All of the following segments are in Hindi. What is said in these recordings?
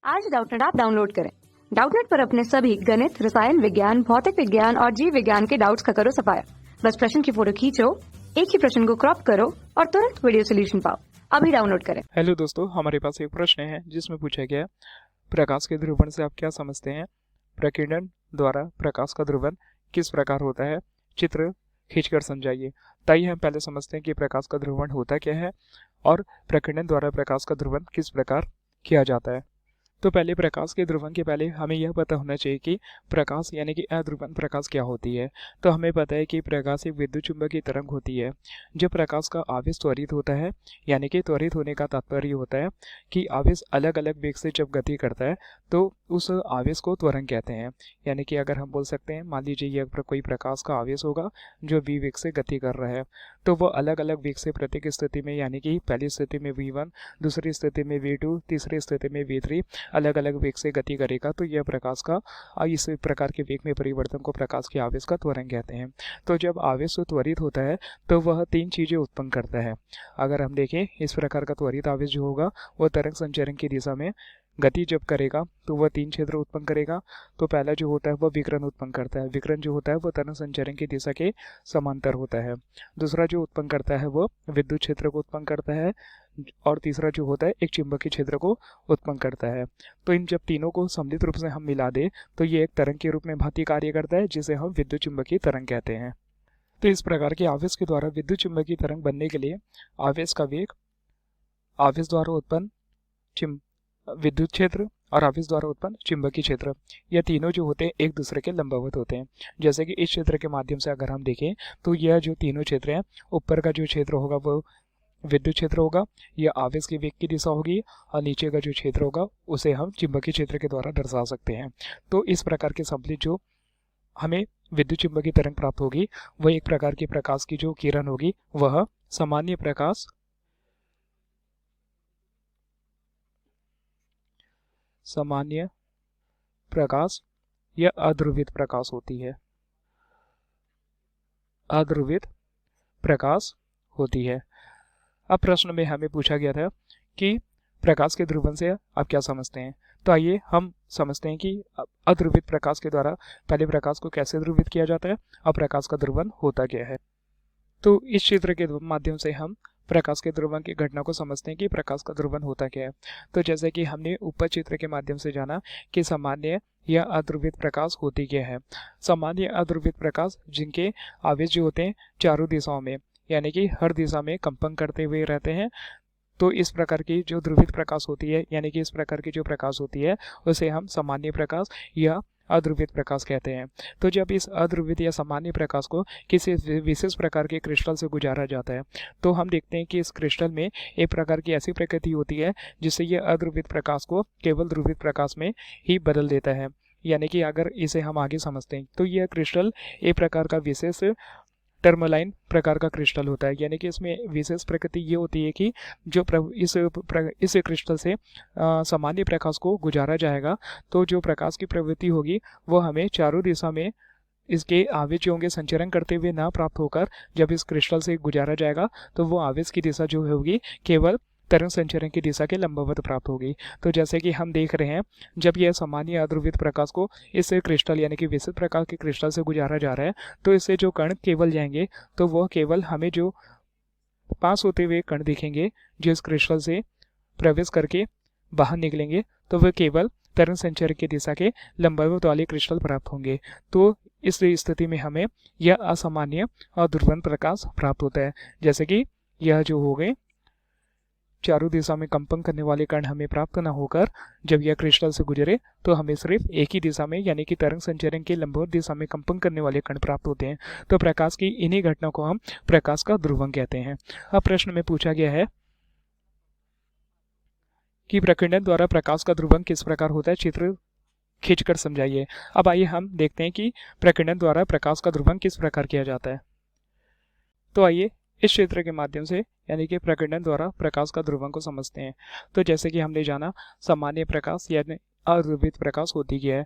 आज डाउटनेट ऐप डाउनलोड करें। डाउटनेट पर अपने सभी गणित, रसायन विज्ञान, भौतिक विज्ञान और जीव विज्ञान के डाउट्स का करो सफाया। बस प्रश्न की फोटो खींचो, एक ही प्रश्न को क्रॉप करो और तुरंत वीडियो सोल्यूशन पाओ। अभी डाउनलोड करें। हेलो दोस्तों, हमारे पास एक प्रश्न है जिसमें पूछा गया प्रकाश के ध्रुवण से आप क्या समझते हैं। प्रकीर्णन द्वारा प्रकाश का ध्रुवण किस प्रकार होता है, चित्र खींचकर समझाइए। तो आइए हम पहले समझते हैं कि प्रकाश का ध्रुवण होता क्या है और प्रकीर्णन द्वारा प्रकाश का ध्रुवण किस प्रकार किया जाता है। तो पहले प्रकाश के ध्रुवण के पहले हमें यह पता होना चाहिए कि प्रकाश यानी कि अध्रुवण प्रकाश क्या होती है। तो हमें पता है कि प्रकाश एक विद्युत चुंबकीय तरंग होती है। जब प्रकाश का आवेश त्वरित होता है, यानी कि त्वरित होने का तात्पर्य होता है कि आवेश अलग अलग वेग से जब गति करता है तो उस आवेश को त्वरण कहते हैं। यानी कि अगर हम बोल सकते हैं, मान लीजिए यह कोई प्रकाश का आवेश होगा जो v वेग से गति कर रहा है, तो वह अलग अलग वेग से प्रत्येक स्थिति में, यानी कि पहली स्थिति में v1, दूसरी स्थिति में v2, तीसरी स्थिति में v3 अलग अलग वेग से गति करेगा। तो यह प्रकाश का इस प्रकार के वेग में परिवर्तन को प्रकाश के आवेश का त्वरण कहते हैं। तो जब आवेश त्वरित होता है तो वह तीन चीजें उत्पन्न करता है। अगर हम देखें, इस प्रकार का त्वरित आवेश जो होगा वह तरंग संचरण की दिशा में गति जब करेगा तो वह तीन क्षेत्र उत्पन्न करेगा। तो पहला जो होता है वह विकिरण उत्पन्न करता है। विकिरण जो होता है वह तरंग संचरण की दिशा के समांतर होता है। दूसरा जो उत्पन्न करता है वह विद्युत क्षेत्र को उत्पन्न करता है और तीसरा जो होता है एक चुंबकीय क्षेत्र को उत्पन्न करता है। तो इन जब तीनों को सम्मिलित रूप से हम मिला दें तो ये एक तरंग के रूप में भांति कार्य करता है, जिसे हम विद्युत चुंबकीय तरंग कहते हैं। तो इस प्रकार के आवेश के द्वारा विद्युत चुंबकीय तरंग बनने के लिए आवेश का वेग, आवेश द्वारा उत्पन्न विद्युत क्षेत्र और आवेश द्वारा उत्पन्न चुंबकीय क्षेत्र, यह तीनों जो होते हैं एक दूसरे के लंबवत होते हैं। जैसे कि इस क्षेत्र के माध्यम से अगर हम देखें तो यह जो तीनों क्षेत्र हैं, ऊपर का जो क्षेत्र होगा वो विद्युत क्षेत्र होगा, यह आवेश के वेग की दिशा होगी, और नीचे का जो क्षेत्र होगा उसे हम चुंबकीय क्षेत्र के द्वारा दर्शा सकते हैं। तो इस प्रकार के सम्मिलित जो हमें विद्युत चुंबकीय तरंग प्राप्त होगी वह एक प्रकार की प्रकाश की जो किरण होगी वह सामान्य प्रकाश या अध्रुवित प्रकाश होती है। अध्रुवित प्रकाश होती है। अब प्रश्न में हमें पूछा गया था कि प्रकाश के ध्रुवण से आप क्या समझते हैं। तो आइए हम समझते हैं कि अध्रुवित प्रकाश के द्वारा पहले प्रकाश को कैसे ध्रुवित किया जाता है और प्रकाश का ध्रुवण होता क्या है। तो इस चित्र के माध्यम से हम प्रकाश के ध्रुवण की घटना को समझते हैं कि प्रकाश का ध्रुवण होता क्या है। तो जैसे कि हमने ऊपर चित्र के माध्यम से जाना कि सामान्य या अध्रुवित प्रकाश होती क्या है। सामान्य अध्रुवित प्रकाश जिनके आवेश जो होते हैं चारों दिशाओं में, यानी कि हर दिशा में कंपन करते हुए रहते हैं। तो इस प्रकार की जो ध्रुवित प्रकाश होती है, यानी कि इस प्रकार की जो प्रकाश होती है उसे हम सामान्य प्रकाश या अध्रुवित प्रकाश कहते हैं। तो जब इस अध्रुवित या सामान्य प्रकाश को किसी विशेष प्रकार के क्रिस्टल से गुजारा जाता है तो हम देखते हैं कि इस क्रिस्टल में एक प्रकार की ऐसी प्रकृति होती है जिससे यह अध्रुवित प्रकाश को केवल ध्रुवित प्रकाश में ही बदल देता है। यानी कि अगर इसे हम आगे समझते हैं तो यह क्रिस्टल एक प्रकार का विशेष टर्मलाइन प्रकार का क्रिस्टल होता है। यानी कि इसमें विशेष प्रकृति ये होती है कि जो इस क्रिस्टल से सामान्य प्रकाश को गुजारा जाएगा तो जो प्रकाश की प्रवृत्ति होगी वो हमें चारों दिशा में इसके आवेश जो होंगे संचरण करते हुए ना प्राप्त होकर जब इस क्रिस्टल से गुजारा जाएगा तो वो आवेश की दिशा जो होगी केवल तरंग संचरण की दिशा के लंबवत प्राप्त होगी। तो जैसे कि हम देख रहे हैं, जब यह सामान्य अध्रुवित प्रकाश को इस क्रिस्टल यानी कि विशेष प्रकार के क्रिस्टल से गुजारा जा रहा है तो इससे जो कण केवल जाएंगे तो वह केवल हमें जो पास होते हुए कण दिखेंगे जो इस क्रिस्टल से प्रवेश करके बाहर निकलेंगे तो वह केवल तरंग संचरण की दिशा के लंबवत वाले क्रिस्टल प्राप्त होंगे। तो इस स्थिति में हमें यह असामान्य और ध्रुवण प्रकाश प्राप्त होता है। जैसे कि यह जो हो गए चारों दिशा में कंपन करने वाले कण हमें प्राप्त न होकर जब यह क्रिस्टल से गुजरे तो हमें सिर्फ एक ही दिशा में, यानी कि तरंग संचरण के लंबवत दिशा में कंपन करने वाले कण प्राप्त होते हैं। तो प्रकाश की इन्हीं घटना को हम प्रकाश का ध्रुवण कहते हैं। अब प्रश्न में पूछा गया है कि प्रकीर्णन द्वारा प्रकाश का ध्रुवण किस प्रकार होता है, चित्र खींचकर समझाइए। अब आइए हम देखते हैं कि प्रकीर्णन द्वारा प्रकाश का ध्रुवण किस प्रकार किया जाता है। तो आइए इस क्षेत्र के माध्यम से, यानी कि प्रकीर्णन द्वारा प्रकाश का ध्रुवण को समझते हैं। तो जैसे कि हमने जाना सामान्य प्रकाश यानी अध्रुवित प्रकाश होती क्या है।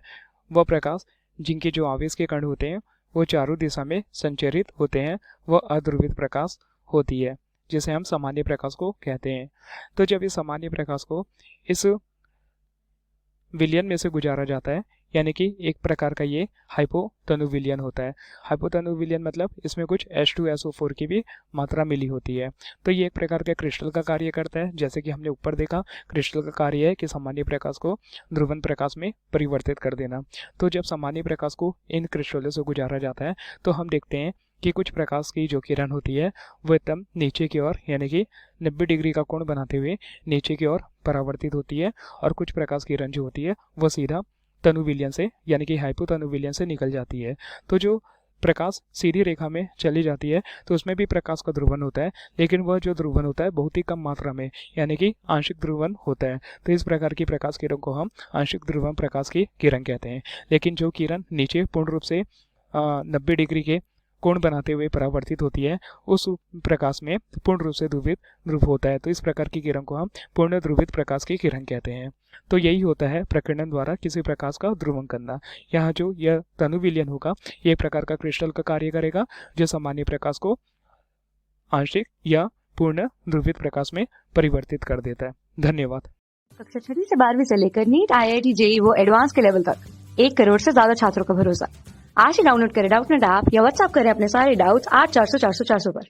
वह प्रकाश जिनके जो आवेश के कण होते हैं वो चारों दिशा में संचरित होते हैं, वह अध्रुवित प्रकाश होती है, जिसे हम सामान्य प्रकाश को कहते हैं। तो जब इस सामान्य प्रकाश को इस विलयन में से गुजारा जाता है, यानी कि एक प्रकार का ये हाइपोटोनुविलियन होता है। हाइपोटोनुविलियन मतलब इसमें कुछ H2SO4 की भी मात्रा मिली होती है। तो ये एक प्रकार का क्रिस्टल का कार्य करता है। जैसे कि हमने ऊपर देखा, क्रिस्टल का कार्य है कि सामान्य प्रकाश को ध्रुवन प्रकाश में परिवर्तित कर देना। तो जब सामान्य प्रकाश को इन क्रिस्टलों से गुजारा जाता है तो हम देखते हैं कि कुछ प्रकाश की जो किरण होती है वो एकदम नीचे की ओर, यानी कि 90 डिग्री का कोण बनाते हुए नीचे की ओर परावर्तित होती है, और कुछ प्रकाश किरण जो होती है वो सीधा तनुविलयन से, यानी कि हाइपोतनुविलयन से निकल जाती है। तो जो प्रकाश सीधी रेखा में चली जाती है तो उसमें भी प्रकाश का ध्रुवन होता है, लेकिन वह जो ध्रुवन होता है बहुत ही कम मात्रा में, यानी कि आंशिक ध्रुवन होता है। तो इस प्रकार की प्रकाश किरण को हम आंशिक ध्रुवन प्रकाश की किरण कहते हैं। लेकिन जो किरण नीचे पूर्ण रूप से 90 डिग्री के कोण बनाते हुए परावर्तित होती है, उस प्रकाश में पूर्ण रूप से ध्रुवित ध्रुव होता है। तो इस प्रकार की किरण को हम पूर्ण ध्रुवित प्रकाश की किरण कहते हैं। तो यही होता है प्रकीर्णन द्वारा किसी प्रकाश का ध्रुवण करना। यहाँ जो यह तनुविलयन होगा, ये प्रकार का क्रिस्टल का कार्य करेगा जो सामान्य प्रकाश को आंशिक या पूर्ण ध्रुवित प्रकाश में परिवर्तित कर देता है। धन्यवाद। कक्षा 6 से 12वीं से लेकर नीट, IIT, JEE वो एडवांस के लेवल तक 1 करोड़ से ज्यादा छात्रों का भरोसा। आज ही डाउनलोड करें डाउटनेट ऐप या व्हाट्सएप करें अपने सारे डाउट्स 8400 400 400 पर।